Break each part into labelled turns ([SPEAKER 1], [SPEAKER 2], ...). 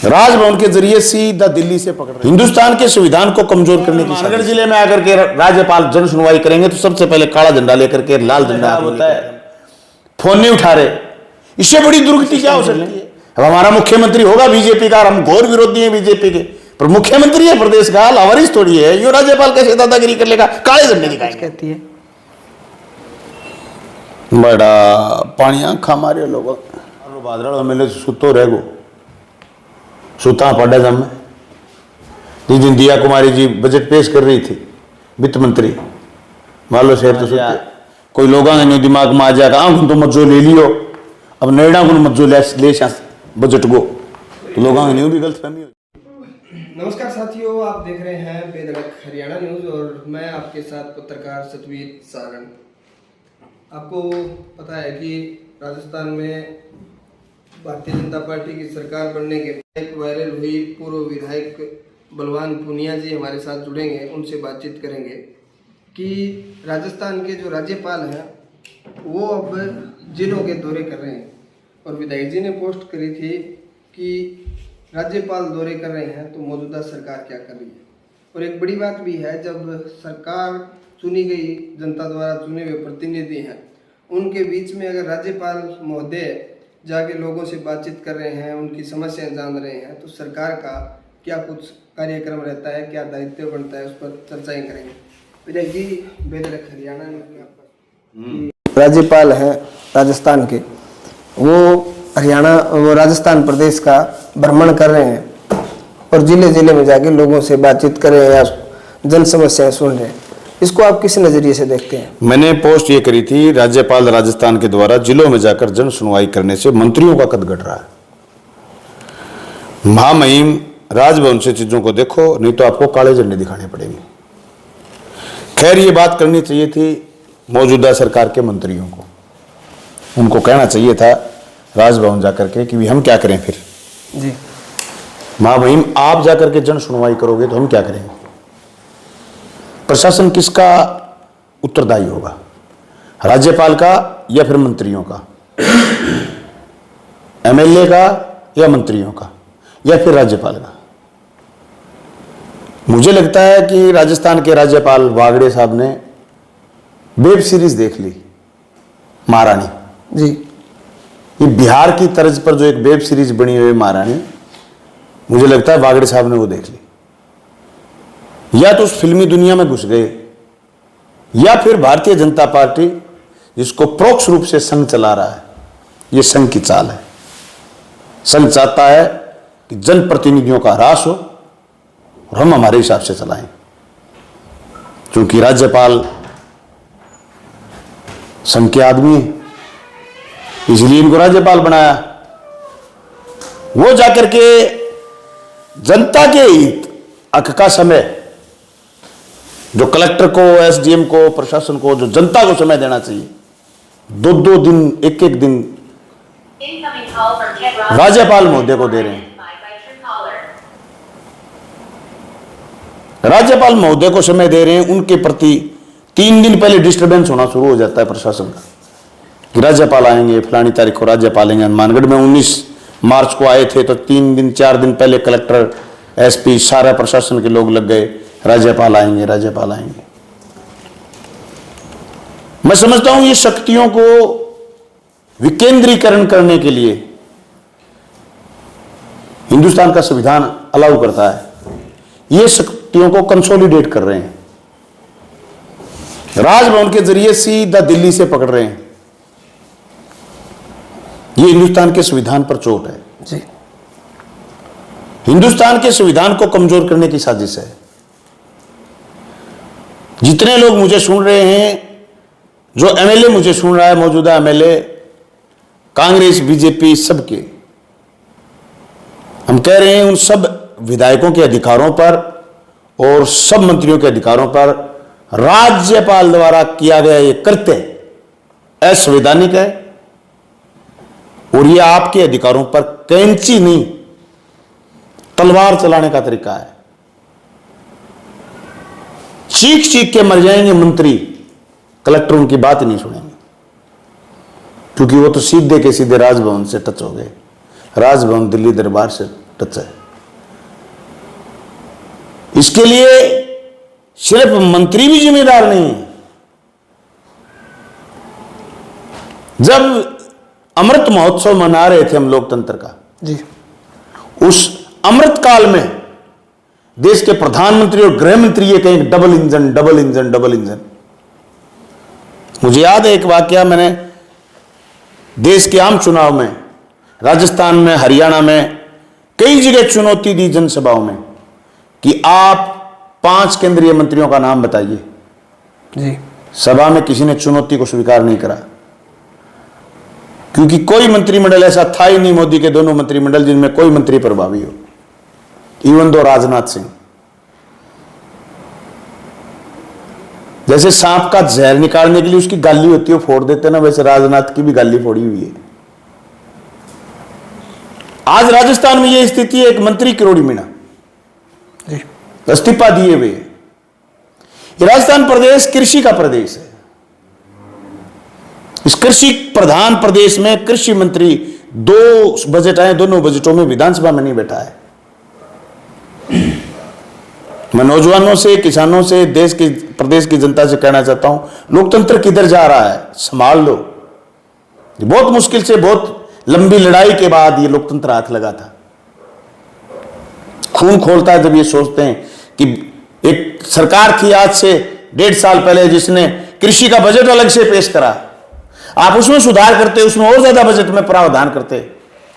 [SPEAKER 1] राजभवन के जरिए सीधा दिल्ली से पकड़ रहे। हिंदुस्तान के संविधान को कमजोर करने की साजिश। जिले में आकर के राज्यपाल जन सुनवाई करेंगे तो सबसे पहले काला झंडा लेकर के लाल झंडा होता है, फोन नहीं उठा रहे। इससे बड़ी दुर्गति क्या हो सकती है? अब हमारा मुख्यमंत्री होगा बीजेपी का, हम घोर विरोधी हैं बीजेपी के, पर मुख्यमंत्री है प्रदेश का, लावारिस थोड़ी है। यो राज्यपाल कैसे दादागिरी कर लेगा? काले झंडे दिखाएंगे कहती है। बड़ा पानी आंखा मारे लोग बादल मिले सुतो रह गो सुता पड़ा जम में। जिस दिन दिया कुमारी जी बजट पेश कर रही थी, वित्त मंत्री, मान लो शेर तो सुते, कोई लोग दिमाग में आ जाएगा आंख तो मज्जो ले लियो, अब नैडा को मज्जो ले बजट को, तो लोगों ने भी गलत फहमी।
[SPEAKER 2] नमस्कार साथियों, आप देख रहे हैं बेधड़क हरियाणा न्यूज और मैं आपके साथ पत्रकार सतवीर सारण। आपको पता है कि राजस्थान में भारतीय जनता पार्टी की सरकार बनने के बाद वायरल हुई पूर्व विधायक बलवान पूनिया जी हमारे साथ जुड़ेंगे, उनसे बातचीत करेंगे कि राजस्थान के जो राज्यपाल हैं वो अब जिलों के दौरे कर रहे हैं। और विधायक जी ने पोस्ट करी थी कि राज्यपाल दौरे कर रहे हैं तो मौजूदा सरकार क्या कर रही है। और एक बड़ी बात भी है, जब सरकार चुनी गई, जनता द्वारा चुने हुए प्रतिनिधि हैं, उनके बीच में अगर राज्यपाल महोदय जाके लोगों से बातचीत कर रहे हैं, उनकी समस्याएं जान रहे हैं, तो सरकार का क्या कुछ कार्यक्रम रहता है, क्या दायित्व बनता है, उस पर चर्चाएं करेंगे। विधायक जी, बेधड़क हरियाणा में राज्यपाल हैं राजस्थान के, वो राजस्थान प्रदेश का भ्रमण कर रहे हैं और जिले जिले में जाके लोगों से बातचीत कर रहे हैं या जन समस्याएं सुन रहे हैं। इसको आप किस नजरिए से देखते हैं?
[SPEAKER 1] मैंने पोस्ट ये करी थी, राज्यपाल राजस्थान के द्वारा जिलों में जाकर जन सुनवाई करने से मंत्रियों का कद घट रहा है। महामहिम राजभवन से चीजों को देखो, नहीं तो आपको काले झंडे दिखाने पड़ेंगे। खैर, ये बात करनी चाहिए थी मौजूदा सरकार के मंत्रियों को, उनको कहना चाहिए था राजभवन जाकर के कि हम क्या करें फिर
[SPEAKER 2] जी।
[SPEAKER 1] महामहिम आप जाकर के जन सुनवाई करोगे तो हम क्या करेंगे? प्रशासन किसका उत्तरदायी होगा, राज्यपाल का या फिर मंत्रियों का, एमएलए का या मंत्रियों का या फिर राज्यपाल का? मुझे लगता है कि राजस्थान के राज्यपाल वागड़े साहब ने वेब सीरीज देख ली महारानी
[SPEAKER 2] जी।
[SPEAKER 1] ये बिहार की तर्ज पर जो एक वेब सीरीज बनी हुई महारानी, मुझे लगता है वागड़े साहब ने वो देख ली। या तो उस फिल्मी दुनिया में घुस गए, या फिर भारतीय जनता पार्टी जिसको प्रोक्ष रूप से संघ चला रहा है, ये संघ की चाल है। संघ चाहता है कि जनप्रतिनिधियों का ह्रास हो और हम हमारे हिसाब से चलाएं। क्योंकि राज्यपाल संघ के आदमी है, इसलिए इनको राज्यपाल बनाया। वो जाकर के जनता के हित हक का समय, जो कलेक्टर को, एसडीएम को, प्रशासन को, जो जनता को समय देना चाहिए, 2-2 दिन, 1-1 दिन राज्यपाल महोदय को दे रहे हैं। राज्यपाल महोदय को समय दे रहे हैं, उनके प्रति 3 दिन पहले डिस्टर्बेंस होना शुरू हो जाता है प्रशासन का कि राज्यपाल आएंगे, फलानी तारीख को राज्यपाल आएंगे। मानगढ़ में 19 मार्च को आए थे तो 3 दिन 4 दिन पहले कलेक्टर, एसपी, सारा प्रशासन के लोग लग गए, राज्यपाल आएंगे, राज्यपाल आएंगे। मैं समझता हूं ये शक्तियों को विकेंद्रीकरण करने के लिए हिंदुस्तान का संविधान अलाउ करता है, ये शक्तियों को कंसोलिडेट कर रहे हैं, राजभवन के जरिए सीधा दिल्ली से पकड़ रहे हैं। ये हिंदुस्तान के संविधान पर चोट है
[SPEAKER 2] जी।
[SPEAKER 1] हिंदुस्तान के संविधान को कमजोर करने की साजिश है। जितने लोग मुझे सुन रहे हैं, जो एमएलए मुझे सुन रहा है, मौजूदा एमएलए कांग्रेस, बीजेपी, सबके, हम कह रहे हैं उन सब विधायकों के अधिकारों पर और सब मंत्रियों के अधिकारों पर राज्यपाल द्वारा किया गया ये कृत्य असंवैधानिक है और ये आपके अधिकारों पर कैंची नहीं तलवार चलाने का तरीका है। चीख चीख के मर जाएंगे मंत्री, कलेक्टर उनकी बात ही नहीं सुनेंगे, क्योंकि वो तो सीधे के सीधे राजभवन से टच हो गए, राजभवन दिल्ली दरबार से टच है। इसके लिए सिर्फ मंत्री भी जिम्मेदार नहीं है। जब अमृत महोत्सव मना रहे थे हम लोकतंत्र का
[SPEAKER 2] जी,
[SPEAKER 1] उस अमृत काल में देश के प्रधानमंत्री और गृह मंत्री ये कहें double engine double engine double engine. मुझे याद है एक वाकया, मैंने देश के आम चुनाव में राजस्थान में, हरियाणा में कई जगह चुनौती दी जनसभाओं में कि आप 5 केंद्रीय मंत्रियों का नाम बताइए।
[SPEAKER 2] जी,
[SPEAKER 1] सभा में किसी ने चुनौती को स्वीकार नहीं करा, क्योंकि कोई मंत्रिमंडल ऐसा था ही नहीं, मोदी के दोनों मंत्रिमंडल, जिनमें कोई मंत्री प्रभावी हो, इवन दो राजनाथ सिंह। जैसे सांप का जहर निकालने के लिए उसकी गाली होती है, वो फोड़ देते ना, वैसे राजनाथ की भी गाली फोड़ी हुई है। आज राजस्थान में यह स्थिति है, एक मंत्री किरोड़ी मीणा इस्तीफा दिए हुए। ये राजस्थान प्रदेश कृषि का प्रदेश है। इस कृषि प्रधान प्रदेश में कृषि मंत्री 2 बजट आए, दोनों बजटों में विधानसभा में नहीं बैठा है। मैं नौजवानों से, किसानों से, देश की, प्रदेश की जनता से कहना चाहता हूं, लोकतंत्र किधर जा रहा है, संभाल लो। बहुत मुश्किल से, बहुत लंबी लड़ाई के बाद ये लोकतंत्र हाथ लगा था। खून खोलता है जब ये सोचते हैं कि एक सरकार थी आज से 1.5 साल पहले जिसने कृषि का बजट अलग से पेश करा, आप उसमें सुधार करते, उसमें और ज्यादा बजट में प्रावधान करते,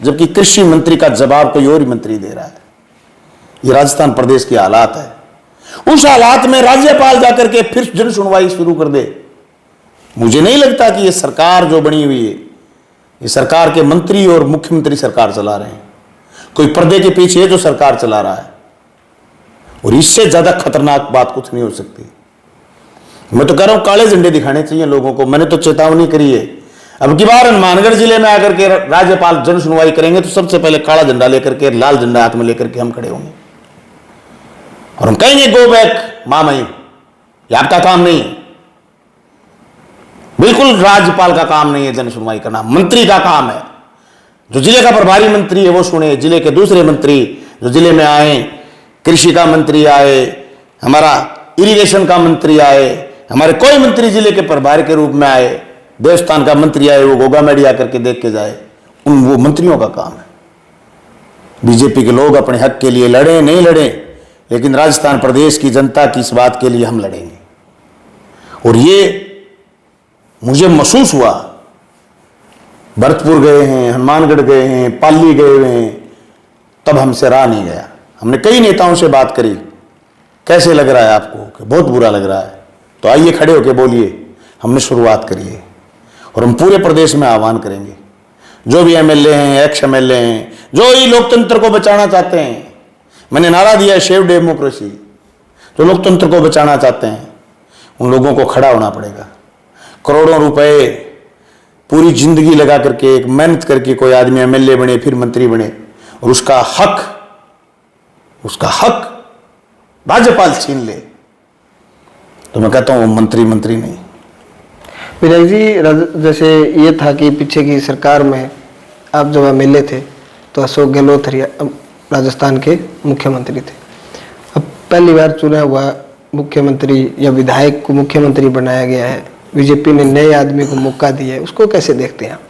[SPEAKER 1] जबकि कृषि मंत्री का जवाब कोई और ही मंत्री दे रहा है। ये राजस्थान प्रदेश की हालात है। उस हालात में राज्यपाल जाकर के फिर जन सुनवाई शुरू कर दे, मुझे नहीं लगता कि ये सरकार जो बनी हुई है, ये सरकार के मंत्री और मुख्यमंत्री सरकार चला रहे हैं। कोई पर्दे के पीछे है जो सरकार चला रहा है, और इससे ज्यादा खतरनाक बात कुछ नहीं हो सकती। मैं तो कह रहा हूं काले झंडे दिखाने चाहिए लोगों को। मैंने तो चेतावनी करी है, अब की बार हनुमानगढ़ जिले में आकर के राज्यपाल जन सुनवाई करेंगे तो सबसे पहले काला झंडा लेकर के, लाल झंडा हाथ में लेकर के हम खड़े होंगे और हम कहेंगे गो बैक मामई, ये आपका काम नहीं है। बिल्कुल राज्यपाल का काम नहीं है जन सुनवाई करना, मंत्री का काम है। जो जिले का प्रभारी मंत्री है वो सुने, जिले के दूसरे मंत्री जो जिले में आए, कृषि का मंत्री आए, हमारा इरिगेशन का मंत्री आए, हमारे कोई मंत्री जिले के प्रभारी के रूप में आए, देवस्थान का मंत्री आए, वो गोगा मेडी आकर के देख के जाए, उन वो मंत्रियों का काम है। बीजेपी के लोग अपने हक के लिए लड़े नहीं लड़े, लेकिन राजस्थान प्रदेश की जनता की इस बात के लिए हम लड़ेंगे। और ये मुझे महसूस हुआ, भरतपुर गए हैं, हनुमानगढ़ गए हैं, पाली गए हुए हैं, तब हमसे रहा नहीं गया। हमने कई नेताओं से बात करी, कैसे लग रहा है आपको, कि बहुत बुरा लग रहा है, तो आइए खड़े होकर बोलिए। हमने शुरुआत करी है और हम पूरे प्रदेश में आह्वान करेंगे, जो भी एमएलए हैं, एक्स एमएलए हैं, जो ही लोकतंत्र को बचाना चाहते हैं। मैंने नारा दिया सेव डेमोक्रेसी, जो लोकतंत्र को बचाना चाहते हैं उन लोगों को खड़ा होना पड़ेगा। करोड़ों रुपए पूरी जिंदगी लगा करके, एक मेहनत करके कोई आदमी एमएलए बने, फिर मंत्री बने, और उसका हक राज्यपाल छीन ले, तो मैं कहता हूं मंत्री नहीं।
[SPEAKER 2] विनायक जी, जैसे ये था कि पीछे की सरकार में आप जब एमएलए थे तो अशोक गहलोत राजस्थान के मुख्यमंत्री थे। अब पहली बार चुना हुआ मुख्यमंत्री या विधायक को मुख्यमंत्री बनाया गया है, बीजेपी ने नए आदमी को मौका दिया है, उसको कैसे देखते हैं आप?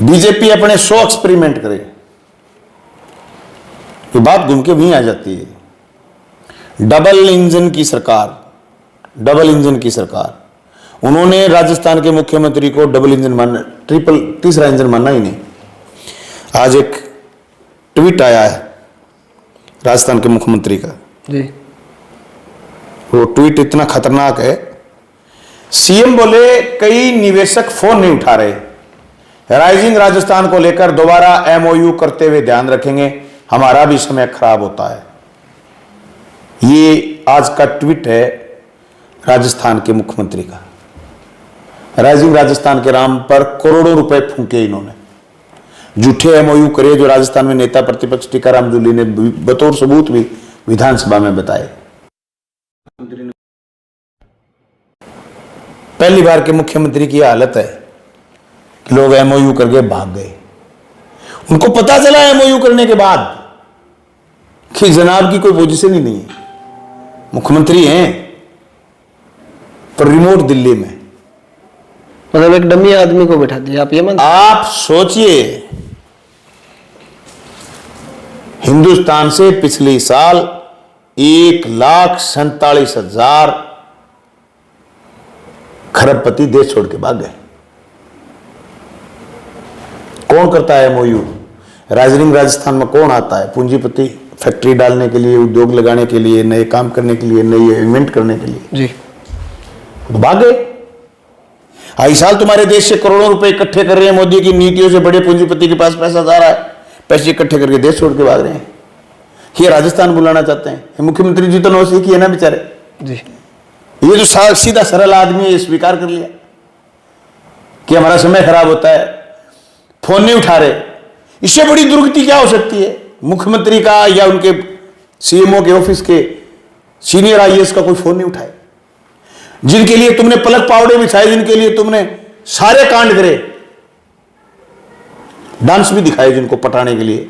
[SPEAKER 1] बीजेपी अपने 100 एक्सपेरिमेंट करे, ये बात घूम के वहीं आ जाती है। डबल इंजन की सरकार, उन्होंने राजस्थान के मुख्यमंत्री को डबल इंजन मानना, तीसरा इंजन मानना ही नहीं। आज एक ट्वीट आया है राजस्थान के मुख्यमंत्री का
[SPEAKER 2] जी,
[SPEAKER 1] वो ट्वीट इतना खतरनाक है। सीएम बोले कई निवेशक फोन नहीं उठा रहे, राइजिंग राजस्थान को लेकर दोबारा एमओयू करते हुए ध्यान रखेंगे, हमारा भी समय खराब होता है। ये आज का ट्वीट है राजस्थान के मुख्यमंत्री का। राइजिंग राजस्थान के नाम पर करोड़ों रुपए फूंके इन्होंने, झूठे एमओयू करे, जो राजस्थान में नेता प्रतिपक्ष टीकाराम जूली ने बतौर सबूत भी विधानसभा में बताए। पहली बार के मुख्यमंत्री की हालत है कि लोग एमओयू करके भाग गए। उनको पता चला एमओयू करने के बाद कि जनाब की कोई पोजीशन ही नहीं है, मुख्यमंत्री हैं पर रिमोट दिल्ली में।
[SPEAKER 2] मतलब एक डमी आदमी को बैठा दिया, आप ये मान?
[SPEAKER 1] आप सोचिए, हिंदुस्तान से पिछले साल 1,47,000 खरबपति देश छोड़ के भाग गए। कौन करता है एमओयू? राजरिंग राजस्थान में कौन आता है? पूंजीपति, फैक्ट्री डालने के लिए, उद्योग लगाने के लिए, नए काम करने के लिए, नए इन्वेंट करने के लिए
[SPEAKER 2] जी,
[SPEAKER 1] तो भाग गए। इस साल तुम्हारे देश से करोड़ों रुपए इकट्ठे कर रहे हैं, मोदी की नीतियों से बड़े पूंजीपति के पास पैसा जा रहा है, पैसे इकट्ठे करके देश छोड़ के भाग रहे हैं। ये राजस्थान बुलाना चाहते हैं। मुख्यमंत्री जी तो नौसी की है ना बेचारे
[SPEAKER 2] जी।
[SPEAKER 1] ये जो सीधा सरल आदमी है, ये स्वीकार कर लिया कि हमारा समय खराब होता है, फोन नहीं उठा रहे। इससे बड़ी दुर्गति क्या हो सकती है? मुख्यमंत्री का या उनके सीएमओ के ऑफिस के सीनियर आईएएस का कोई फोन नहीं उठाए, जिनके लिए तुमने पलक पावड़े बिछाए, जिनके लिए तुमने सारे कांड करे, डांस भी दिखाए जिनको पटाने के लिए,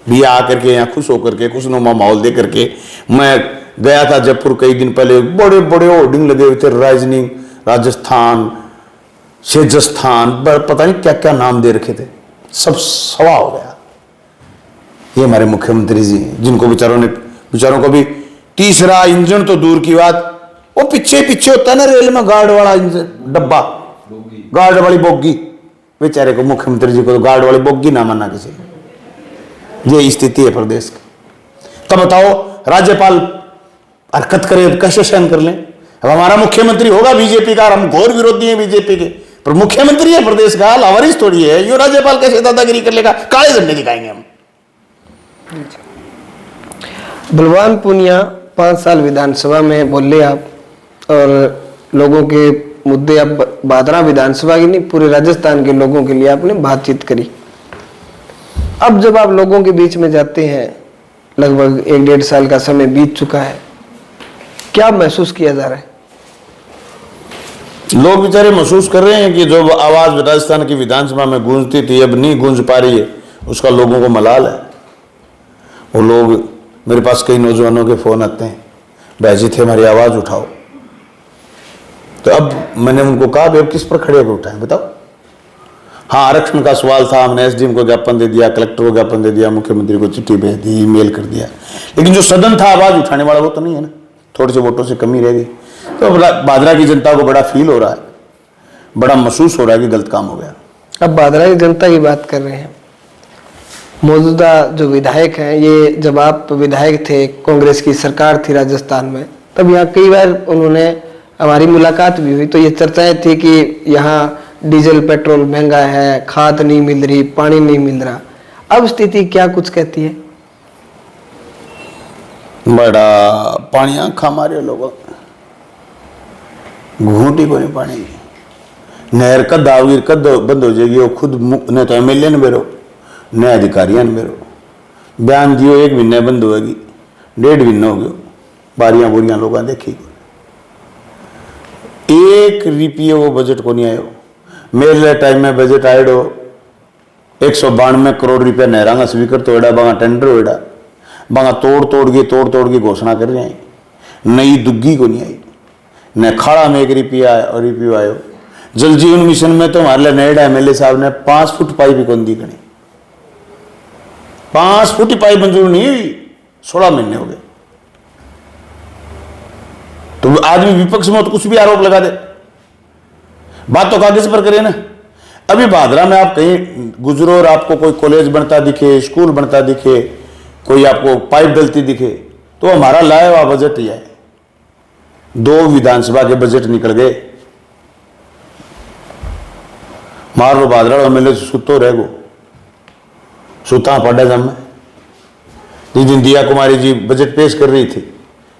[SPEAKER 1] भी आकर के यहाँ खुश होकर के खुशनुमा माहौल दे करके। मैं गया था जयपुर कई दिन पहले, बड़े बड़े होर्डिंग लगे हुए थे, राइजनिंग राजस्थान, सेजस्थान, पता नहीं क्या क्या नाम दे रखे थे, सब सवा हो गया। ये हमारे मुख्यमंत्री जी हैं, जिनको बेचारों को भी तीसरा इंजन तो दूर की बात, वो पीछे पीछे होता है ना रेल में गार्ड वाला डब्बा, गार्ड वाली बोगी, बेचारे को मुख्यमंत्री जी को तो गार्ड वाली बोगी ना माना किसी। ये स्थिति है प्रदेश की। तब बताओ राज्यपाल हरकत करे, कैसे सहन कर लें? अब हमारा मुख्यमंत्री होगा बीजेपी का, हम घोर विरोधी हैं बीजेपी के, पर मुख्यमंत्री है प्रदेश का, लावारिस थोड़ी है। यो राज्यपाल कैसे दादागिरी कर लेगा? काले झंडे दिखाएंगे हम।
[SPEAKER 2] बलवान पूनिया 5 साल विधानसभा में बोले आप, और लोगों के मुद्दे, अब भादरा विधानसभा की नहीं, पूरे राजस्थान के लोगों के लिए आपने बातचीत करी। अब जब आप लोगों के बीच में जाते हैं, लगभग 1-1.5 साल का समय बीत चुका है, क्या महसूस किया जा रहा है?
[SPEAKER 1] लोग बेचारे महसूस कर रहे हैं कि जो आवाज राजस्थान की विधानसभा में गूंजती थी, अब नहीं गूंज पा रही है, उसका लोगों को मलाल है। वो लोग, मेरे पास कई नौजवानों के फोन आते हैं, भाई थे हमारी आवाज उठाओ। तो अब मैंने उनको कहा अब किस पर खड़े होकर उठाएं बताओ। हाँ, आरक्षण का सवाल था, हमने एसडीएम को ज्ञापन दे दिया, कलेक्टर को ज्ञापन दे दिया, मुख्यमंत्री को चिट्ठी भेज दी, ईमेल कर दिया, लेकिन जो सदन था आवाज उठाने वाला वो तो नहीं है ना, थोड़े से वोटों से कमी रह गई। तो भादरा की जनता को बड़ा फील हो रहा है, बड़ा महसूस हो रहा है कि गलत काम हो गया।
[SPEAKER 2] अब भादरा की जनता की बात कर रहे हैं, मौजूदा जो विधायक हैं, ये जब आप विधायक थे, कांग्रेस की सरकार थी राजस्थान में, तब यहाँ कई बार उन्होंने, हमारी मुलाकात भी हुई, तो ये चर्चाएं थी कि यहाँ डीजल पेट्रोल महंगा है, खाद नहीं मिल रही, पानी नहीं मिल रहा। अब स्थिति क्या कुछ कहती है?
[SPEAKER 1] बड़ा पानी आंखा मारे लोगों, घूंटी को नहीं पानी की, नहर कद आओगी, कद बंद हो जाएगी, वो खुद ने तो एमएलए ने बेरो, न अधिकारियों ने बेरो, बयान दियो 1 महीने बंद होगी, 1.5 महीने हो गयो, बारियां बोरियां लोग देखी, 1 रुपये वो बजट को नहीं आयो। मेरे टाइम में बजट आयो 192 करोड़ रुपया नहरांगा स्वीकृत होड़ा, बांगा टेंडर होड़ा, बांगा तोड़ तोड़ के घोषणा कर रहे हैं, नई दुग्गी को नहीं आई, न खाड़ा में 1 रुपया आयो। जल जीवन मिशन में तो हमारे नएडा एमएलए साहब ने 5 फुट पाइप भी कौन दी करी, 5 फुट पाइप मंजूर नहीं हुई, 16 महीने हो गए। तो आदमी विपक्ष में तो कुछ भी आरोप लगा दे, बात तो कागज पर करे ना। अभी भादरा में आप कहीं गुजरो और आपको कोई कॉलेज बनता दिखे, स्कूल बनता दिखे, कोई आपको पाइप डलती दिखे, तो हमारा लाया हुआ बजट ही है। 2 विधानसभा के बजट निकल गए, मार लो भादरा एमएलए सुतो रह गो, सुता पड़ा जम में। जिस दिन दिया कुमारी जी बजट पेश कर रही थी,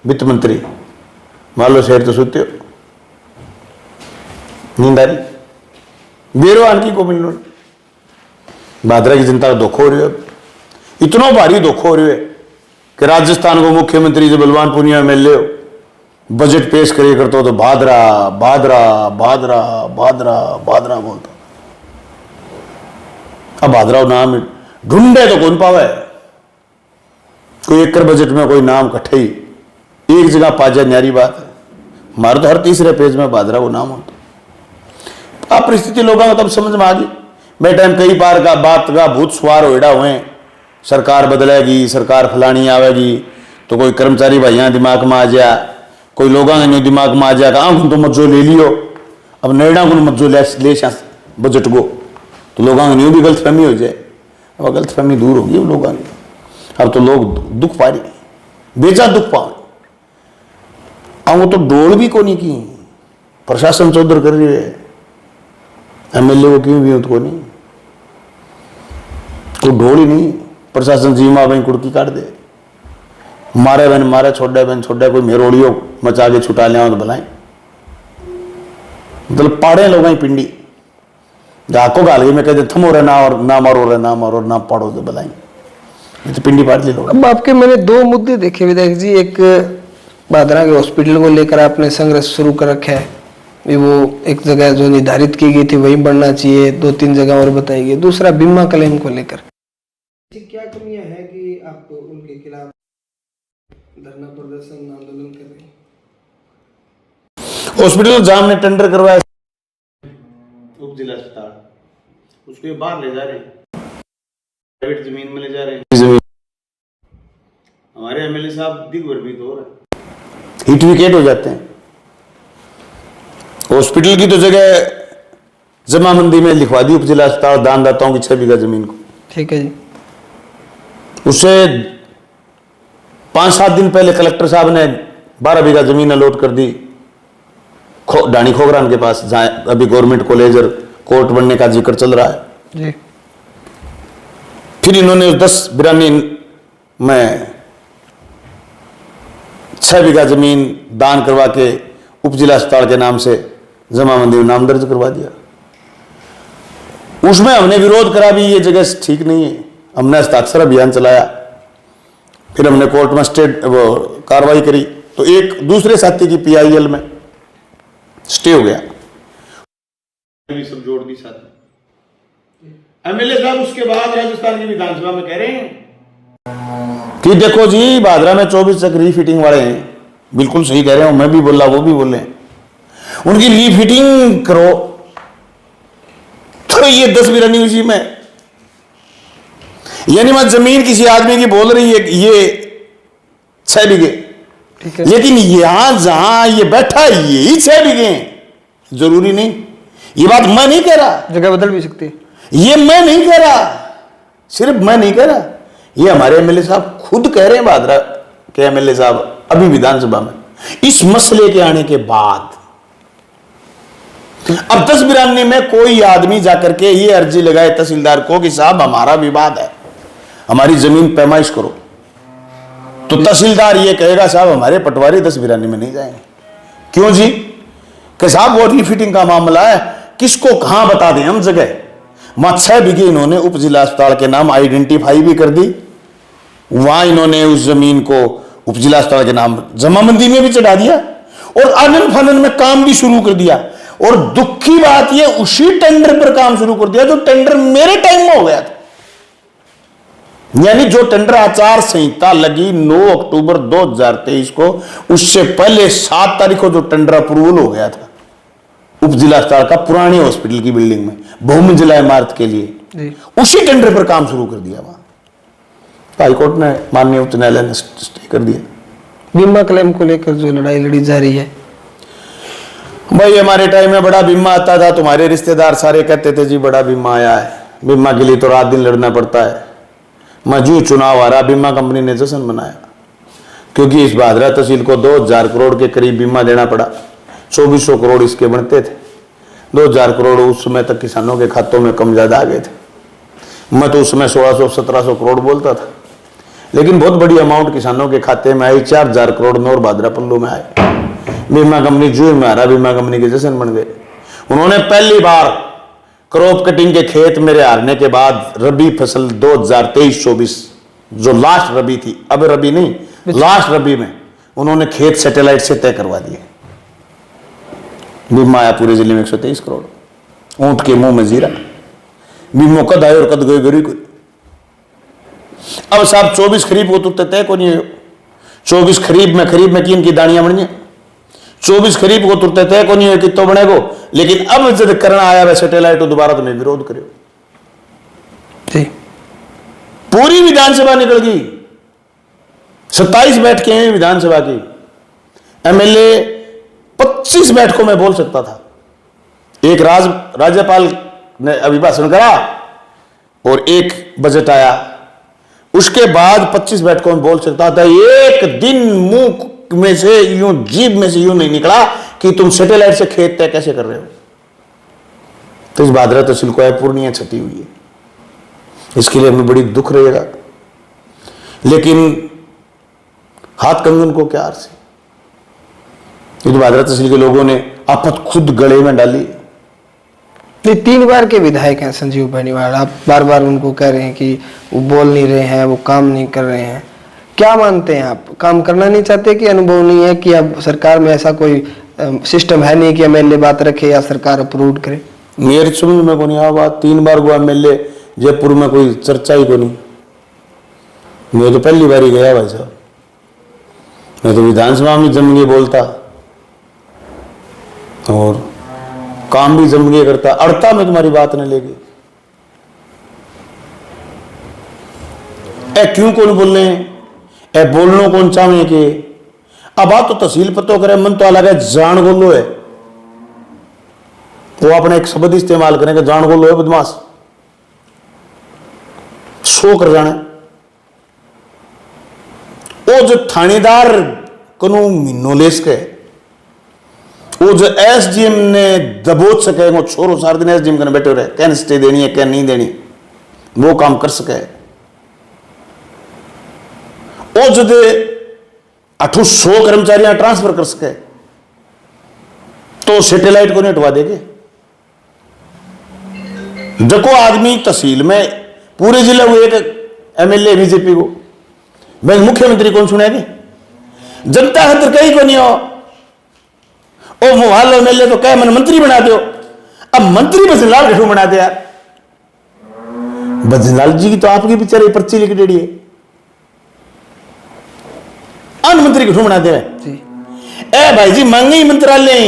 [SPEAKER 1] वित्त मंत्री, मान लो शहर तो सुते हो, नींद आ रही, बेरो आनकी को मिल लो। भादरा की जनता का दुख हो रही है, इतना भारी दुख हो रही है कि राजस्थान को मुख्यमंत्री जो बलवान पूनिया एमएलए हो, बजट पेश करे करते हो तो भादरा भादरा भादरा भादरा भादरा बोलता। अब भादरा नाम ढूंढे तो कौन पावे, कोई एकड़ बजट में कोई नाम कट्ठे ही एक जगह पा जाए, न्यारी बात है। हमारे तो हर तीसरे पेज में भादरा वो नाम होता। अब परिस्थिति लोगों को तब समझ में आ गई। मैं टाइम कई बार का बात का भूत सवार होड़ा हुए, सरकार बदलेगी, सरकार फलानी आवेगी, तो कोई कर्मचारी भाइयां दिमाग में आ जा, कोई लोगों ने दिमाग में आ जाएगा, आंख तो मज्जो ले लियो, अब नैडा को मज्जो ले बजट को, तो लोगों की भी गलतफहमी हो जाए। अब गलतफहमी दूर होगी अब लोगों की। अब तो लोग दुख पा रहे, बेजा दुख पा रहे। अब वो तो डोल भी को नहीं की, प्रशासन चौधर कर रही है, एमएलए को क्यों भी को नहीं, कोई ढोल ही नहीं। प्रशासन जी माँ बहन कुड़की काट दे, मारे बहन मारे, छोड़े बहन छोड़े, कोई मेरोड़ियो मचा के छुटा लिया तो भलाई, मतलब पाड़े लोगों की पिंडी जाको गाल गई। मैं कहते थमो रहे ना, और ना मारो रे ना मारो ना पढ़ो तो भलाई, तो पिंडी पाट ली लोग।
[SPEAKER 2] अब आपके मैंने दो मुद्दे देखे विधायक जी। एक भादरा के हॉस्पिटल को लेकर आपने संघर्ष शुरू कर रखा है, भी वो एक जगह जो निर्धारित की गई थी वहीं बढ़ना चाहिए, 2-3 जगह और बताई गई। दूसरा बीमा क्लेम को लेकर क्या कमियां हैं कि आप उनके खिलाफ धरना प्रदर्शन आंदोलन कर रहे हैं?
[SPEAKER 1] हॉस्पिटल जहां हमने टेंडर करवाया उप जिला अस्पताल, उसको बाहर ले जा रहे, प्राइवेट जमीन में ले जा रहे। हमारे एमएलए साहब दिग्भ्रमित हो रहे, हिट विकेट हो जाते हैं। हॉस्पिटल की तो जगह जमाबंदी में लिखवा दी उप जिला अस्पताल दानदाताओं की 6 बीघा जमीन को। ठीक है जी। उससे 5-7 दिन पहले कलेक्टर साहब ने 12 बीघा जमीन अलॉट कर दी डाणी खोगरान के पास, जहां अभी गवर्नमेंट कॉलेज और कोर्ट बनने का जिक्र चल रहा है जी। फिर इन्होंने 10 बिरानी में 6 बीघा जमीन दान करवा के उप जिला अस्पताल के नाम से जमाबंदी में नाम दर्ज करवा दिया। उसमें हमने विरोध करा भी ये जगह ठीक नहीं है, हमने हस्ताक्षर अभियान चलाया, फिर हमने कोर्ट में स्टे कार्रवाई करी, तो एक दूसरे साथी की पीआईएल में स्टे हो गया, सब जोड़ दी साथ में। एमएलए साहब उसके बाद राजस्थान की विधानसभा में कह रहे हैं कि देखो जी भादरा में 24 तक रीफिटिंग वाले हैं, बिल्कुल सही कह रहे हो, मैं भी बोला वो भी बोले, उनकी रीफिटिंग करो। तो ये 10 बिरानी उसी में, यानी मत जमीन किसी आदमी की बोल रही है ये 6 बीघे, लेकिन यहां जहां ये बैठा है यही 6 बीघे हैं। जरूरी नहीं, ये बात मैं नहीं कह रहा,
[SPEAKER 2] जगह बदल भी सकती है,
[SPEAKER 1] ये मैं नहीं कह रहा, सिर्फ मैं नहीं कह रहा, ये हमारे एमएलए साहब खुद कह रहे हैं। भादरा के एमएलए साहब अभी विधानसभा में इस मसले के आने के बाद अब 10 बिरानी में कोई आदमी जाकर के ये अर्जी लगाए तहसीलदार को कि साहब हमारा विवाद है, हमारी जमीन पैमाइश करो, तो तहसीलदार ये कहेगा साहब हमारे पटवारी 10 बिरानी में नहीं जाएंगे। क्यों जी? कि साहब वो रीफिटिंग का मामला है, किसको कहां बता दें हम जगह। वहां 6 बीघे इन्होंने उप जिला अस्पताल के नाम आइडेंटिफाई भी कर दी, वहां इन्होंने उस जमीन को उप जिला अस्पताल के नाम जमाबंदी में भी चढ़ा दिया और आनन फानन में काम भी शुरू कर दिया। और दुख की बात ये उसी टेंडर पर काम शुरू कर दिया जो टेंडर मेरे टाइम में हो गया था, यानी जो टेंडर आचार संहिता लगी 9 अक्टूबर 2023 को, उससे पहले 7 तारीख को जो टेंडर अप्रूवल हो गया था उप जिला अस्पताल का पुरानी हॉस्पिटल की बिल्डिंग में बहुमंजिला इमारत के लिए, उसी टेंडर पर काम शुरू कर दिया। वहां हाईकोर्ट ने, माननीय उच्च न्यायालय ने स्टे कर दिया।
[SPEAKER 2] बीमा क्लेम को लेकर जो लड़ाई लड़ी जा रही है,
[SPEAKER 1] भाई हमारे टाइम में बड़ा बीमा आता था, तुम्हारे रिश्तेदार सारे कहते थे जी बड़ा बीमा आया है, बीमा के लिए तो रात दिन लड़ना पड़ता है। मजू चुनाव आ रहा, बीमा कंपनी ने जश्न मनाया, क्योंकि इस भादरा तहसील को 2000 करोड़ के करीब बीमा देना पड़ा। 2400 करोड़ इसके बनते थे, 2000 करोड़ उस समय तक किसानों के खातों में कम ज्यादा आ गए थे। मैं तो उस समय 1600-1700 करोड़ बोलता था, लेकिन बहुत बड़ी अमाउंट किसानों के खाते में आई, 4000 करोड़ नौर भादरा पल्लू में आए। बीमा कंपनी जुए में आ रहा, बीमा कंपनी के जश्न बन गए। उन्होंने पहली बार क्रॉप कटिंग के खेत मेरे हारने के बाद रबी फसल 2023-24 जो लास्ट रबी थी, अब रबी नहीं, लास्ट रबी में उन्होंने खेत सैटेलाइट से तय करवा दिए। बीमा आया पूरे जिले में 123 करोड़। ऊंट के मुंह में जीरा, बीमो कद आए और कद गए गरी को। अब साहब 24 खरीफ को तो तय को नहीं हो, 24 खरीफ में किन की दानियां बनी, 24 खरीफ को तुरते तय को नहीं हो कि तो बने को, लेकिन अब जब करना आया वह सैटेलाइट तो दोबारा तुम्हें विरोध करो। पूरी विधानसभा निकल गई, 27 बैठकें हैं विधानसभा की, एमएलए 25 बैठकों में बोल सकता था। एक राज्यपाल ने अभिभाषण करा और एक बजट आया, उसके बाद 25 बैठकों में बोल सकता था। एक दिन मुंह में से यूं, जीभ में से यूं नहीं निकला कि तुम सैटेलाइट से खेत तय कैसे कर रहे हो। तो इस भादरा तहसील को पूर्णिया क्षति हुई है, इसके लिए हमें बड़ी दुख रहेगा, लेकिन हाथ कंगन को क्या अर्थ है। ये तो भादरा तहसील के लोगों ने आफत खुद गले में डाली।
[SPEAKER 2] ये 3 बार के विधायक हैं संजीव बेनीवाल, आप बार बार उनको कह रहे हैं कि वो बोल नहीं रहे हैं, वो काम नहीं कर रहे हैं, क्या मानते हैं आप? काम करना नहीं चाहते कि अनुभव नहीं है कि अब सरकार में ऐसा कोई सिस्टम है नहीं कि एमएलए बात रखे या सरकार अप्रूव करे?
[SPEAKER 1] मेरे समझ में को नहीं आ बात। 3 बार हुआ एमएलए, जयपुर में कोई चर्चा ही को नहीं। मैं तो पहली बार ही गया भाई साहब, मैं तो विधानसभा में जम के बोलता और काम भी जम के करता, अड़ता मैं तुम्हारी बात न लेगी। ए क्यों कौन बोल रहे हैं, ए बोलनो कौन चाहे के। अब बात तो तहसील पतो करे, मन तो अलग है, जान गोलो है, वो अपने एक शब्द इस्तेमाल करेंगे, जान गोलो है बदमाश, सो कर जाने। वो जो थानेदार कनु महीनों ले सके, वो जो एसडीएम ने दबोच सके, वो छोरो सार दिन एसडीएम करने बैठे रहे, क्या स्टे देनी है क्या नहीं देनी, वो काम कर सके। वो जो 800 कर्मचारियां ट्रांसफर कर सके, तो सैटेलाइट को नहीं हटवा देंगे। देखो आदमी तहसील में पूरे जिले हुए एक एमएलए बीजेपी को, मैं मुख्यमंत्री कौन सुनेगी, जनता खतर कहीं को नहीं हो। ओ मोहल्ला एमएलए तो कहे मन मंत्री बना दो, अब मंत्री भजनलाल घटू बना दे यार। भजनलाल जी की तो आपकी बेचारे पर्ची लिख डेड़ी है, मंत्री घटू बना दे। ए भाई जी मांगे ही मंत्रालय,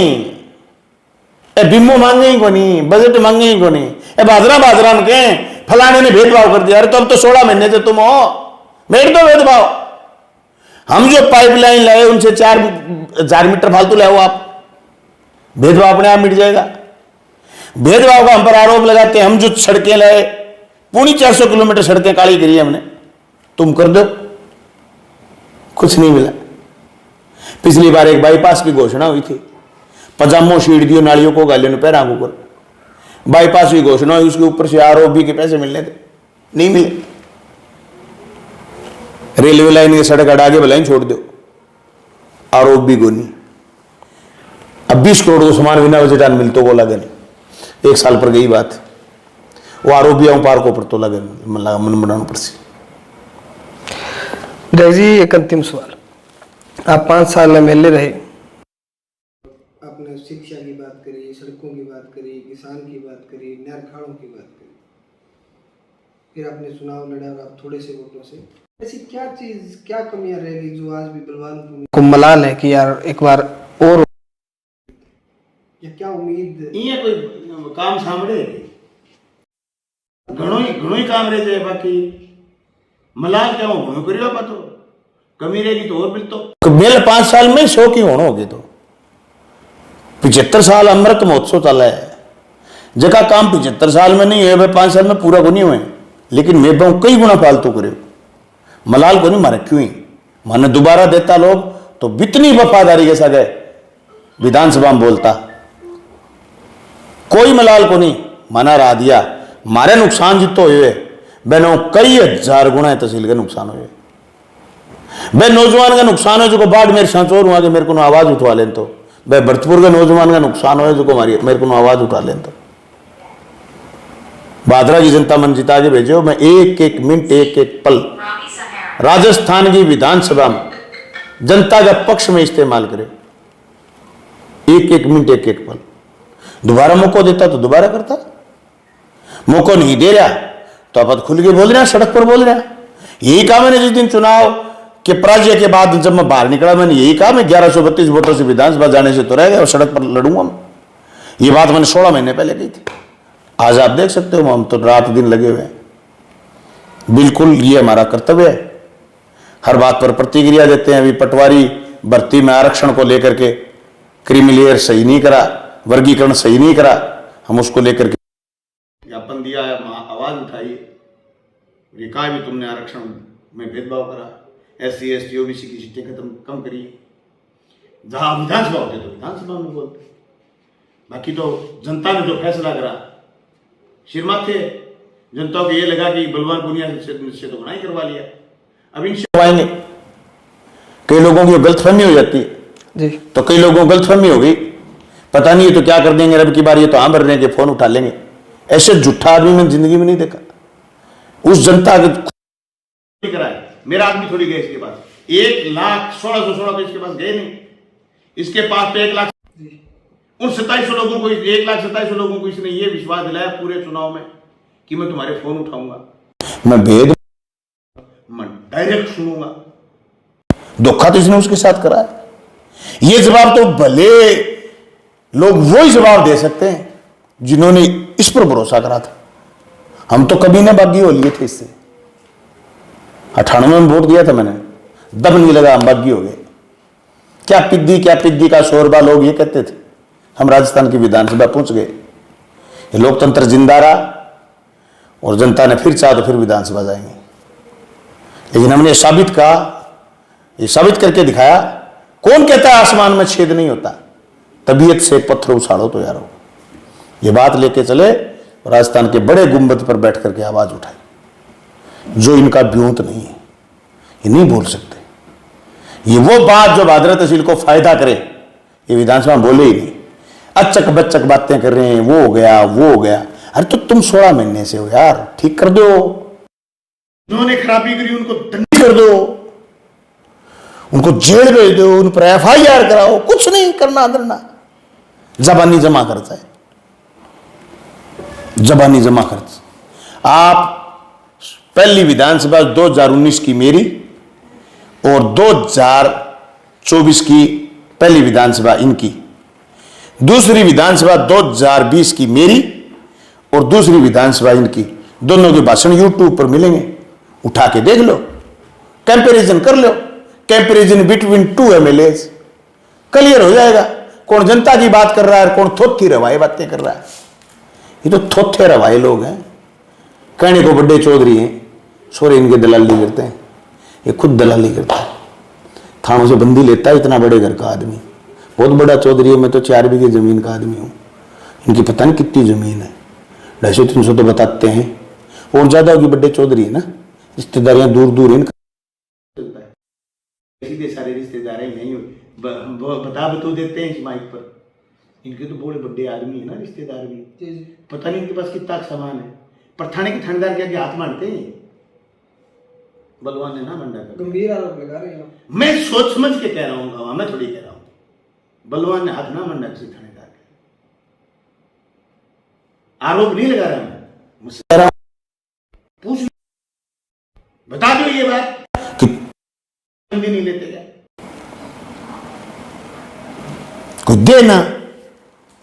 [SPEAKER 1] ए बिम्बो मांगे ही को नहीं, बजट मांगे ही को नहीं, ए बाजरा में के फलाने ने भेदभाव कर दिया। अरे तो अब तो 16 महीने से तुम हो, मेट दो भेदभाव। हम जो पाइपलाइन लाए उनसे 4 मीटर फालतू लाओ आप, भेदभाव अपने आप मिट जाएगा। भेदभाव का हम पर आरोप लगाते हैं, हम जो सड़कें लाए 450 किलोमीटर सड़कें काली करी हमने, तुम कर दो, कुछ नहीं मिला। पिछली बार एक बाईपास की घोषणा हुई थी, पजामो शीट दियो नालियों को गालियों ने पैरा ऊपर, बाईपास की घोषणा हुई, उसके ऊपर से आरओबी के पैसे मिलने थे, नहीं मिले। रेलवे लाइन की सड़क हटा के भलाई छोड़ दो, आरओबी को नहीं। अब 20 करोड़ को सामान बिना बजटान मिलते वो लगे नहीं, 1 साल पर गई बात, वो आरओबी पार्कों पर तो लगे मन बनाने पर से।
[SPEAKER 2] जी एक अंतिम सवाल, आप 5 साल एमएलए रहे, आपने शिक्षा की बात करी, सड़कों की बात करी, किसान की बात करी, नहर खाड़ों की बात करी, फिर आपने चुनाव लड़ा और आप थोड़े से वोटों से, ऐसी क्या चीज, क्या कमियां रहेगी जो आज भी बलवान को मलाल है कि यार एक बार और, या क्या उम्मीद
[SPEAKER 1] ये कोई काम सामने घणो ही काम रह जाए, बाकी मलाल क्या हो घणो करियो पा, तो कमी रहेगी तो और बिल तो मेरे 5 साल में 100 की होना होगी। तो 75 साल अमृत महोत्सव चला है, जगह काम 75 साल में नहीं है, 5 साल में पूरा को नहीं हुए, लेकिन मैं बहु कई गुना फालतू करे मलाल को नहीं मारे क्यों ही माने दोबारा देता लोग तो बितनी वफादारी के साथ विधानसभा में बोलता, कोई मलाल को नहीं माना रहा दिया। मारे नुकसान जितो हुए बहनों कई 1000 गुना तहसील के नुकसान हुए, वह नौजवान का नुकसान हो जो बाढ़ मेरे सांचोर हुआ कि मेरे को आवाज उठवा लें, तो वह भरतपुर का नौजवान का नुकसान हो जो मेरे को आवाज उठा लें। तो भादरा की जनता मन जिता के भेजो, मैं एक एक मिनट एक एक पल राजस्थान की विधानसभा में जनता का पक्ष में इस्तेमाल करे, एक एक मिनट एक एक पल। दोबारा मौका देता तो दोबारा करता, मौका नहीं दे रहा तो आप खुल के बोल रहे हैं, सड़क पर बोल रहे हैं यही कहा मैंने जिस दिन चुनाव के पराजय के बाद जब मैं बाहर निकला, मैंने यही कहा मैं 1132 वोटों से विधानसभा जाने से तो रह गया और सड़क पर लड़ूंगा मैं। ये बात मैंने 16 महीने पहले कही थी। आज आप देख सकते हो हम तो रात दिन लगे हुए हैं। बिल्कुल ये हमारा कर्तव्य है, हर बात पर प्रतिक्रिया देते हैं। अभी पटवारी भर्ती में आरक्षण को लेकर के क्रीमी सही नहीं करा, वर्गीकरण सही नहीं करा, हम उसको लेकर के ज्ञापन दिया, आवाज उठाई, ये कहा भी तुमने आरक्षण में भेदभाव करा, SC ST OBC की सीटें खत्म कम करी। जहां विधानसभा होते तो विधानसभा में बोलते, बाकी तो जनता ने जो फैसला करा शिरमाथे जनता को ये लगा कि बलवान पुनिया से तो गुनाही करवा लिया, अब इनसे करवाएंगे। कई लोगों की गलतफहमी हो जाती है
[SPEAKER 2] जी,
[SPEAKER 1] तो कई लोगों को गलतफहमी हो गई, पता नहीं है तो क्या कर देंगे, रब की बार ये तो हाँ भर देंगे, फोन उठा लेंगे। ऐसे झूठा आदमी मैंने जिंदगी में नहीं देखा। उस जनता के कराए, मेरा आदमी थोड़ी गए इसके पास, 1,16,16 तो इसके पास गए नहीं, इसके पास तो 1 लाख, उन 2700 लोगों को, 1,27,000 लोगों को इसने ये विश्वास दिलाया पूरे चुनाव में कि मैं तुम्हारे फोन उठाऊंगा, मैं भेद, मैं डायरेक्ट सुनूंगा। धोखा तो इसने उसके साथ करा है। ये जवाब तो भले लोग वही जवाब दे सकते हैं जिन्होंने इस पर भरोसा करा था। हम तो कभी ना बागी हो लिए थे इससे। 98 में वोट दिया था मैंने, दम नहीं लगा, हम बागी हो गए। क्या पिद्दी का शोरबा लोग ये कहते थे। हम राजस्थान की विधानसभा पहुंच गए, ये लोकतंत्र जिंदा रहा और जनता ने फिर चाहा तो फिर विधानसभा जाएंगे। लेकिन हमने साबित कहा, ये साबित करके दिखाया। कौन कहता है आसमान में छेद नहीं होता, तबीयत से पत्थर उछाड़ो तो यारो। ये बात लेके चले, राजस्थान के बड़े गुंबद पर बैठ करके आवाज उठाई। जो इनका व्योंत नहीं है, ये नहीं बोल सकते। ये वो बात जो भादरा तहसील को फायदा करे, ये विधानसभा बोले ही नहीं। अचक बच्चक बातें कर रहे हैं, वो हो गया वो हो गया। अरे तो तुम 16 महीने से हो यार, ठीक कर दो। उन्होंने खराबी करी उनको दंडित कर दो, उनको जेल भेज दो, उन पर FIR कराओ, कुछ नहीं करना धरना। जबानी जमा खर्च है, जबानी जमा खर्च। आप पहली विधानसभा 2019 की मेरी और 2024 की पहली विधानसभा इनकी, दूसरी विधानसभा 2020 की मेरी और दूसरी विधानसभा इनकी, दोनों के भाषण YouTube पर मिलेंगे, उठा के देख लो, कंपैरिजन कर लो, कंपैरिजन बिटवीन 2 MLAs, क्लियर हो जाएगा कौन जनता की बात कर रहा है, कौन थोथी रवाई बातें कर रहा है। ये तो थोथे रवाई लोग हैं, कहने को बड़े चौधरी हैं, सोरे इनके दलाली करते हैं, ये खुद दलाली करता है। थानों से बंदी लेता है, इतना बड़े घर का आदमी, बहुत बड़ा चौधरी है। मैं तो 4 बीघे जमीन का आदमी हूँ, इनकी पता नहीं कितनी जमीन है, 250-300 तो बताते हैं, और ज्यादा होगी। बड़े चौधरी है ना, रिश्तेदारियां दूर दूर इनका सीधे सारे रिश्तेदार नहीं बता देते हैं इस माइक पर। इनके तो बड़े बड़े आदमी है ना, रिश्तेदार भी, पता नहीं इनके पास कितना सामान है, पर थाने के थानेदार के आगे हाथ मारते हैं। बलवान ने ना मंडा कर
[SPEAKER 2] गंभीर आरोप लगा रहे हैं।
[SPEAKER 1] मैं सोच समझ के कह रहा हूँ, मैं थोड़ी कह रहा हूँ। बलवान ने हाथ ना मंडा किसी थानेदार के, आरोप नहीं लगा रहा मैं, मुझसे कह रहा हूँ, पूछ बता दो ये बात कि नहीं लेते क्या, कोई दे ना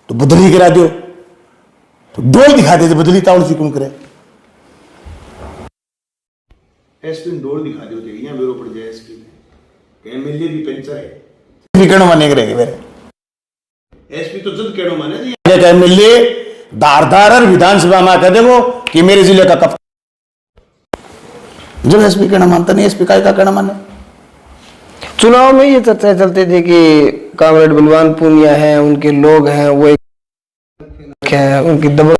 [SPEAKER 1] तो बदली करा दो, तो डोल दिखा दे तो बदली तावड़ सी कौन करे। एसपी ने डोल दिखा दो, यहाँ ब्यूरो पड़ जाए एसपी में, MLA भी पेंचर है, कहना माने करेंगे मेरे एसपी तो जल्द कहना माने जी। MLA धारदार विधानसभा में कह देखो कि मेरे जिले का कप, जब एसपी कहना मानता नहीं, एसपी का कहना माने।
[SPEAKER 2] चुनाव में ये चर्चा चलती थी कि कामरेड बलवान पूनिया है, उनके लोग हैं, वो एक है, उनकी दबंग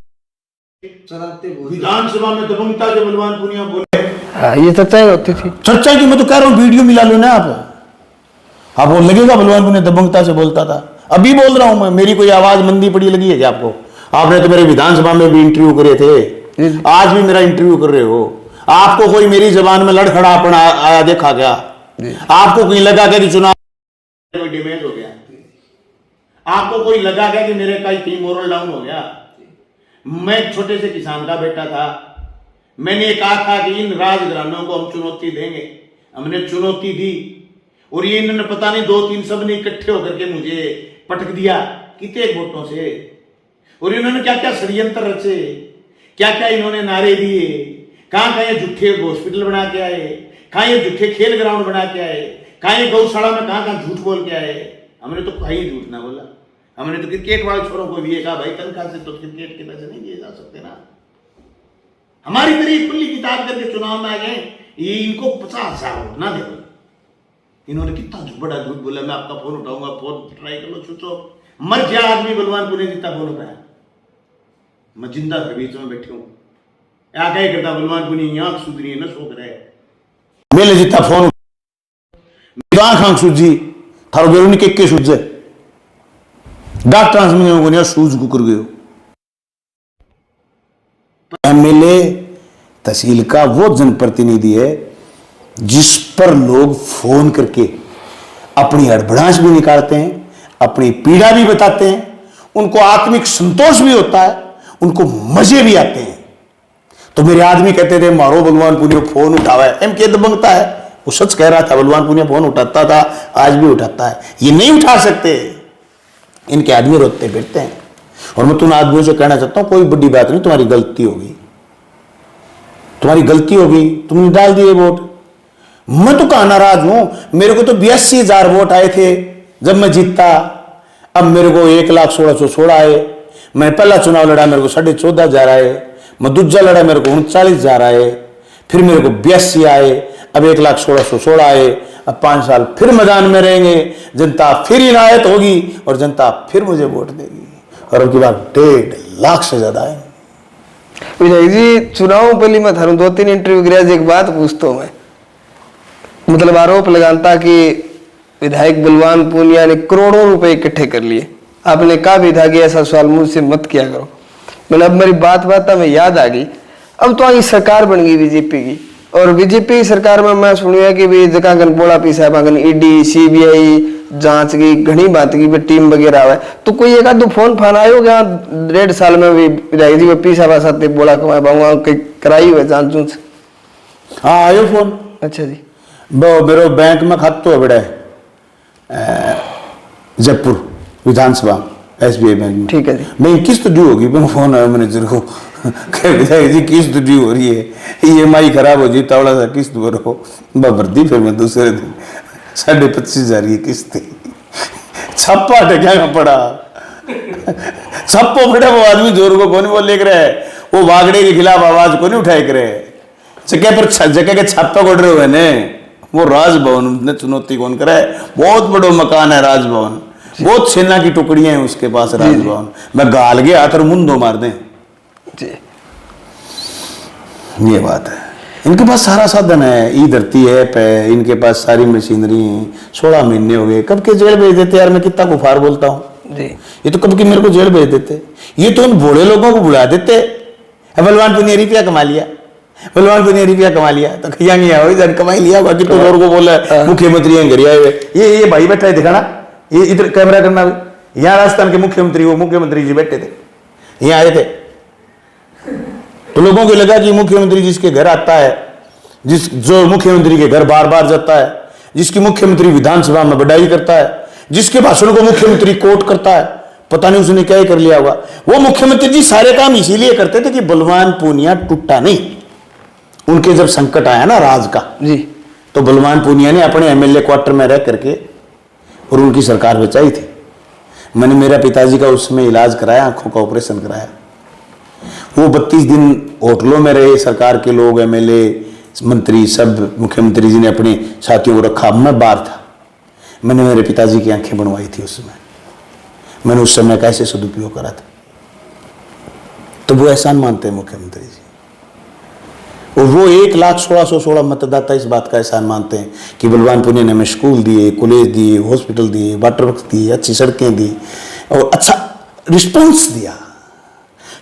[SPEAKER 1] विधानसभा में दबंगता के बलवान पूनिया बोले।
[SPEAKER 2] हाँ, ये चर्चाएं होती थी।
[SPEAKER 1] चर्चा की मैं तो कह रहा हूँ, वीडियो मिला लो ना आप वो लगेगा बलवान पूनिया दबंगता से बोलता था। अभी बोल रहा हूं मैं, मेरी कोई आवाज मंदी पड़ी लगी है क्या आपको? आपने तो मेरे विधानसभा में भी इंटरव्यू करे थे, आज भी मेरा इंटरव्यू कर रहे हो। आपको कोई मेरी जबान में लड़खड़ापन आया देखा क्या? आपको कोई लगा क्या कि चुनाव कोई डैमेज हो गया? आपको कोई लगा क्या कि मेरे का मोरल डाउन हो गया? मैं छोटे से किसान का बेटा था, मैंने ये कहा था कि इन राजघरानों को हम चुनौती देंगे, हमने चुनौती दी और ये इन्होंने पता नहीं 2-3 सब ने इकट्ठे होकर के मुझे पटक दिया कितने वोटों से। और इन्होंने क्या क्या षड्यंत्र रचे, क्या क्या इन्होंने नारे दिए, कहाँ ये झूठे हॉस्पिटल बना के आए, कहाँ ये झूठे खेल ग्राउंड बना के आए, कहाँ ये गौशाला में कहाँ झूठ बोल के आए। हमने तो कहीं झूठ ना बोला, हमने तो क्रिकेट वाले छोरों को भी कहा भाई तनख्वाह से तो क्रिकेट के पैसे नहीं दिए जा सकते ना। हमारी तरह खुली किताब करके चुनाव में आ गए, ये इनको 50,000 वोट ना दे। इन्होंने कितना बड़ा झूठ बोला, मैं आपका फोन उठाऊंगा, फोन ट्राई कर लो, स्विच ऑफ। मर गया आदमी बलवानपुर ने जितना फोन उठाया, मैं जिंदा फिर बीच में बैठे हूं। क्या कहे करता बलवानपुर आंख सुधरी है ना सोच रहे मेले जितना फोन आंख आंख सूझी थारो बेरू के सूझे डॉक्टर समझ सूझ कुकर गयो। एमएलए तहसील का वो जनप्रतिनिधि है जिस पर लोग फोन करके अपनी हड़बड़ाहट भी निकालते हैं, अपनी पीड़ा भी बताते हैं, उनको आत्मिक संतोष भी होता है, उनको मजे भी आते हैं। तो मेरे आदमी कहते थे मारो बलवान पुनिया फोन उठावा है, एम के दबंगता है। वो सच कह रहा था, बलवान पुनिया फोन उठाता था, आज भी उठाता है। ये नहीं उठा सकते, इनके आदमी रोते फिरते हैं। और मैं तुम आदमियों से कहना चाहता हूं कोई बड़ी बात नहीं, तुम्हारी गलती होगी, तुम्हारी गलती होगी, तुमने डाल दिए वोट। मैं तो कहा नाराज हूं, मेरे को तो 82,000 वोट आए थे जब मैं जीता, अब मेरे को 1,16,16 आए। मैं पहला चुनाव लड़ा मेरे को 14,500 आए, मैं दूसरा लड़ा मेरे को 39,000 आए, फिर मेरे को 82 आए, अब 1,16,16 आए। अब 5 साल फिर मैदान में रहेंगे, जनता फिर इनायत होगी और जनता फिर मुझे वोट देगी। और अब की बार 1.5 लाख से ज्यादा है।
[SPEAKER 2] विजय जी, चुनाव पहले मैं थारू 2-3 इंटरव्यू कराया, एक बात पूछता हूं मैं, मतलब आरोप लगाता कि विधायक बलवान पूनिया ने करोड़ों रुपए इकट्ठे कर लिए। आपने कहा भी था कि ऐसा सवाल मुझसे मत किया करो। मतलब अब मेरी बात में याद आ गई, अब तो आई सरकार बन गई बीजेपी की, और बीजेपी की सरकार में मैं सुनिया कि भी जगह बोला पी साहब ईडी सीबीआई जांच की घनी बात की टीम वगैरह आवे, तो कोई एक आध फोन फान आयो क्या 1.5 साल में भी विधायक जी पी साहब साथ बोला कराई हुए जांच जूंच?
[SPEAKER 1] हाँ आयो फोन।
[SPEAKER 2] अच्छा जी।
[SPEAKER 1] मेरे बैंक में खातो है बड़ा जयपुर विधानसभा SBI बैंक में।
[SPEAKER 2] ठीक है जी।
[SPEAKER 1] मैं किस्त ड्यू होगी, मैं फोन आया मैनेजर को विधायक जी किस्त ड्यू हो रही है, EMI खराब हो जी, तवड़ा सा किस्त भरो। भर दी फिर मैं दूसरे दिन 25,500 की किस्त थी। छप्पा टक्या का पड़ा, छप्पो पड़े, वो आदमी जोर को कौन बोल लेकर है, वो वागड़े के खिलाफ आवाज को नहीं उठाए करे। जगह पर जगह के छापा कोड रहे हुए ने, वो राजभवन ने चुनौती कौन करा है, बहुत बड़ा मकान है राजभवन, बहुत सेना की टुकड़ियां हैं उसके पास राजभवन। मैं गाल गया तो मुंडो मार दें
[SPEAKER 2] जी।
[SPEAKER 1] ये बात है, इनके पास सारा साधन है, ई धरती ऐप है, इनके पास सारी मशीनरी है। 16 महीने हो गए, कब के जेल भेज देते यार, मैं कितना गुफार बोलता हूँ
[SPEAKER 2] जी।
[SPEAKER 1] ये तो कब के मेरे को जेल भेज देते। ये तो उन भोले लोगों को बुला देते, बलवान पुनिया रुपया कमा लिया, बलवान पुनिया रुपया कमा लिया, तो खिया नहीं आओ इधर कमाई लिया, बाकी तो और को बोला मुख्यमंत्री घर आए हुए। ये भाई बैठा है दिखाना, ये इधर कैमरा करना। यहाँ राजस्थान के मुख्यमंत्री, वो मुख्यमंत्री जी बैठे थे, यहाँ आए थे, तो लोगों को लगा कि मुख्यमंत्री जिसके घर आता है, जो मुख्यमंत्री के घर बार बार जाता है, जिसकी मुख्यमंत्री विधानसभा में बड़ाई करता है, जिसके भाषण को मुख्यमंत्री कोट करता है, पता नहीं उसने क्या ही कर लिया होगा। वो मुख्यमंत्री जी सारे काम इसीलिए करते थे कि बलवान पूनिया टूटा नहीं। उनके जब संकट आया ना राज का
[SPEAKER 2] जी,
[SPEAKER 1] तो बलवान पूनिया ने अपने MLA क्वार्टर में रह करके और उनकी सरकार बचाई थी। मैंने मेरा पिताजी का उस समय इलाज कराया, आंखों का ऑपरेशन कराया। वो 32 दिन होटलों में रहे, सरकार के लोग, MLA मंत्री सब, मुख्यमंत्री जी ने अपने साथियों को रखा। मैं बाहर था, मैंने मेरे पिताजी की आंखें बनवाई थी उस समय। मैंने उस समय कैसे सदुपयोग करा था, तो वो एहसान मानते हैं मुख्यमंत्री जी। और वो 1,16,16 मतदाता इस बात का एहसान मानते हैं कि बलवान पुनिया ने हमें स्कूल दिए, कॉलेज दिए, हॉस्पिटल दिए, वाटर वर्क्स दिए, अच्छी सड़कें दी और अच्छा रिस्पॉन्स दिया।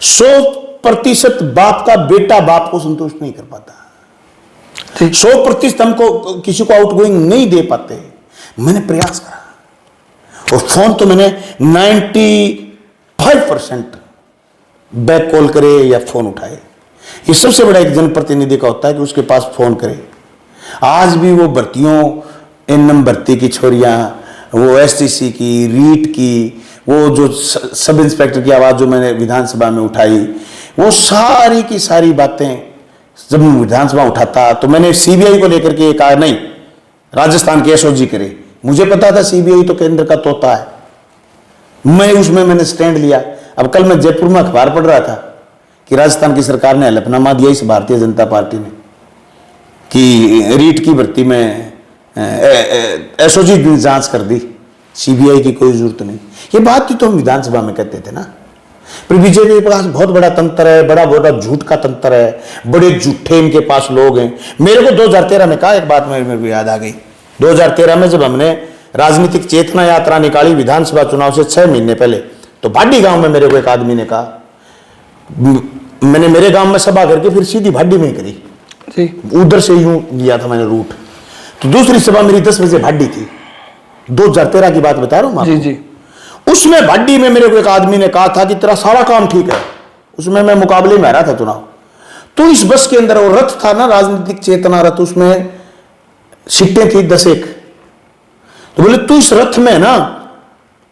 [SPEAKER 1] 100% बाप का बेटा बाप को संतुष्ट नहीं कर पाता, 100% हमको किसी को आउटगोइंग नहीं दे पाते। मैंने प्रयास करा और फोन तो मैंने 95% बैक कॉल करे या फोन उठाए, ये सबसे बड़ा एक जनप्रतिनिधि का होता है कि उसके पास फोन करे। आज भी वो भर्तियों, एनएम भर्ती की छोरियां, वो एसटीसी की, रीट की, वो जो सब इंस्पेक्टर की आवाज जो मैंने विधानसभा में उठाई, वो सारी की सारी बातें जब मैं विधानसभा उठाता तो मैंने सीबीआई को लेकर के कहा नहीं, राजस्थान के एसओजी करे। मुझे पता था सीबीआई तो केंद्र का तोता है, मैंने स्टैंड लिया। अब कल मैं जयपुर में अखबार पढ़ रहा था कि राजस्थान की सरकार ने हलफनामा दिया इस भारतीय जनता पार्टी ने कि रीट की भर्ती में एसओजी की जांच कर दी, सीबीआई की कोई जरूरत नहीं। ये बात तो हम विधानसभा में कहते थे ना। पर बीजेपी के पास बहुत बड़ा तंत्र है, बड़ा बड़ा झूठ का तंत्र है, बड़े झूठे इनके पास लोग हैं। मेरे को 2013 में कहा एक बात मेरे को याद आ गई। 2013 में जब हमने राजनीतिक चेतना यात्रा निकाली विधानसभा चुनाव से 6 महीने पहले, तो भाडी गांव में मेरे को एक आदमी ने कहा, मैंने मेरे गांव में सभा करके फिर सीधी भाडी में करी, उधर से यूं लिया था मैंने रूट। तो दूसरी सभा मेरी 10 बजे भाडी थी, 2013 की बात बता रहा हूं
[SPEAKER 2] जी जी।
[SPEAKER 1] उसमें भाडी में मेरे को एक आदमी ने कहा था कि तेरा सारा काम ठीक है। उसमें मैं मुकाबले में आ रहा था चुनाव, तो इस बस के अंदर वो रथ था ना, राजनीतिक चेतना रथ, उसमें सीटें थी 10-1। तो बोले तू इस रथ में ना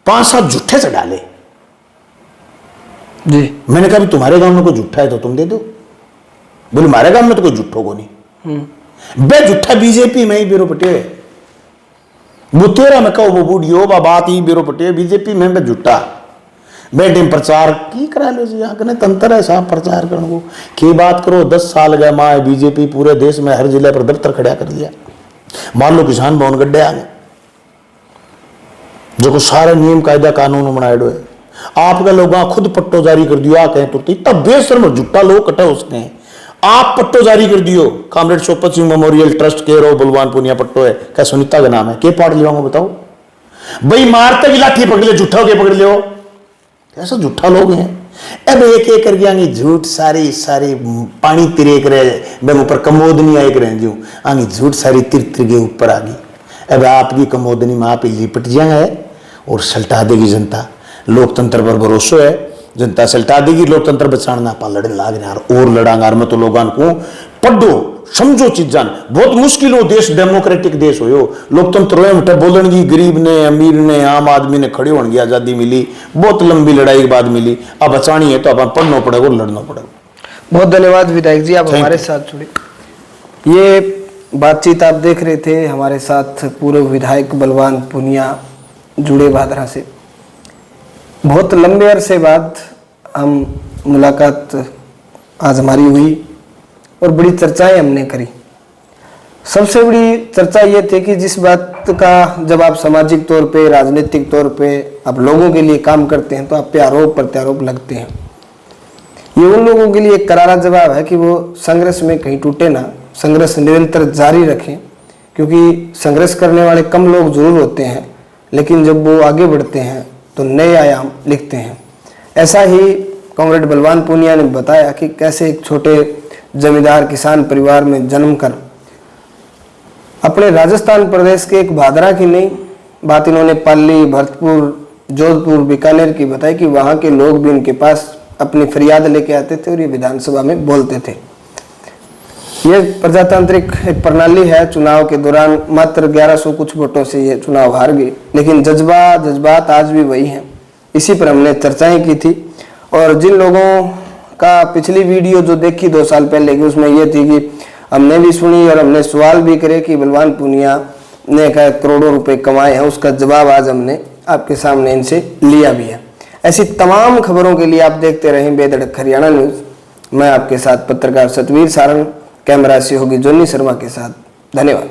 [SPEAKER 1] 5-7 झूठे से डाले
[SPEAKER 2] जी।
[SPEAKER 1] मैंने कहा तुम्हारे गांव में कोई झूठा है तो तुम दे दो। बोले हमारे गांव में तो कोई झूठो को नहीं। बे झूठा बीजेपी में ही बेरो पटे, वो तेरा में कहो वो बूढ़ियो बात ही बेरो पटे बीजेपी में बे झूठा बेटे प्रचार की करा लो जी। यहाँ तंत्र है साहब प्रचार करने को की बात करो। 10 साल गए माँ बीजेपी पूरे देश में हर जिले पर दफ्तर खड़ा कर दिया। मान लो किसान भवन गड्ढे आ गए, जो को सारे नियम कायदा कानून बनाएडो है। आपके लोग खुद पट्टो जारी कर दियो, कहें तो इतना बेशर्म झूठा लोग कटे हो सकते हैं। आप पट्टो जारी कर दियो, कामरेड सोपत सिंह मेमोरियल ट्रस्ट के रो बलवान पुनिया पट्टो है, क्या सुनीता का नाम है, के पाड़ लिया बताओ भाई। मारते भी लाठी पकड़ ले, झूठा के पकड़ लियो, ऐसा झूठा लोग हैं। अब एक एक करके आगे झूठ सारी सारी पानी तिरे करे मैं ऊपर कमोदनी आए करे जो आगे झूठ सारी तिर तिर के ऊपर आ गई। अब आपकी कमोदनी में आप लिपट जाए और सल्टा देगी जनता। लोकतंत्र पर भरोसा है, जनता सल्टा देगी। लोकतंत्र बचाना पा लड़ने लाग और लड़ांगार में तो लोगों को पढ़ो समझो चीजान बहुत मुश्किल हो। देश डेमोक्रेटिक देश हो, लोकतंत्र हो बोलन की गरीब ने अमीर ने आम आदमी ने खड़े होने की आजादी मिली, बहुत लंबी लड़ाई के बाद मिली। अब बचानी है तो अपन पढ़ना पड़ेगा और लड़ना पड़ेगा।
[SPEAKER 2] बहुत धन्यवाद विधायक जी, आप हमारे साथ जुड़े। ये बातचीत आप देख रहे थे, हमारे साथ पूर्व विधायक बलवान पुनिया जुड़े भादरा से। बहुत लंबे अरसे बाद हम मुलाकात आज हमारी हुई और बड़ी चर्चाएं हमने करी। सबसे बड़ी चर्चा ये थी कि जिस बात का जब आप सामाजिक तौर पे, राजनीतिक तौर पे आप लोगों के लिए काम करते हैं तो आप पे आरोप प्रत्यारोप लगते हैं। ये उन लोगों के लिए एक करारा जवाब है कि वो संघर्ष में कहीं टूटे ना, संघर्ष निरंतर जारी रखें, क्योंकि संघर्ष करने वाले कम लोग जरूर होते हैं, लेकिन जब वो आगे बढ़ते हैं तो नए आयाम लिखते हैं। ऐसा ही कॉमरेड बलवान पुनिया ने बताया कि कैसे एक छोटे जमींदार किसान परिवार में जन्म कर अपने राजस्थान प्रदेश के एक भादरा की नहीं बात इन्होंने पाली, भरतपुर, जोधपुर, बीकानेर की बताई कि वहाँ के लोग भी उनके पास अपनी फरियाद लेके आते थे और ये विधानसभा में बोलते थे। ये प्रजातांत्रिक एक प्रणाली है। चुनाव के दौरान मात्र 1100 कुछ वोटों से ये चुनाव हार गए, लेकिन जज्बात आज भी वही हैं। इसी पर हमने चर्चाएं की थी और जिन लोगों का पिछली वीडियो जो देखी 2 साल पहले की, उसमें यह थी कि हमने भी सुनी और हमने सवाल भी करे कि बलवान पुनिया ने करोड़ों रुपए कमाए हैं, उसका जवाब आज हमने आपके सामने इनसे लिया भी है। ऐसी तमाम खबरों के लिए आप देखते रहें बेधड़क हरियाणा न्यूज़। मैं आपके साथ पत्रकार सतवीर सारंग, कैमरा से होगी जोनी शर्मा के साथ। धन्यवाद।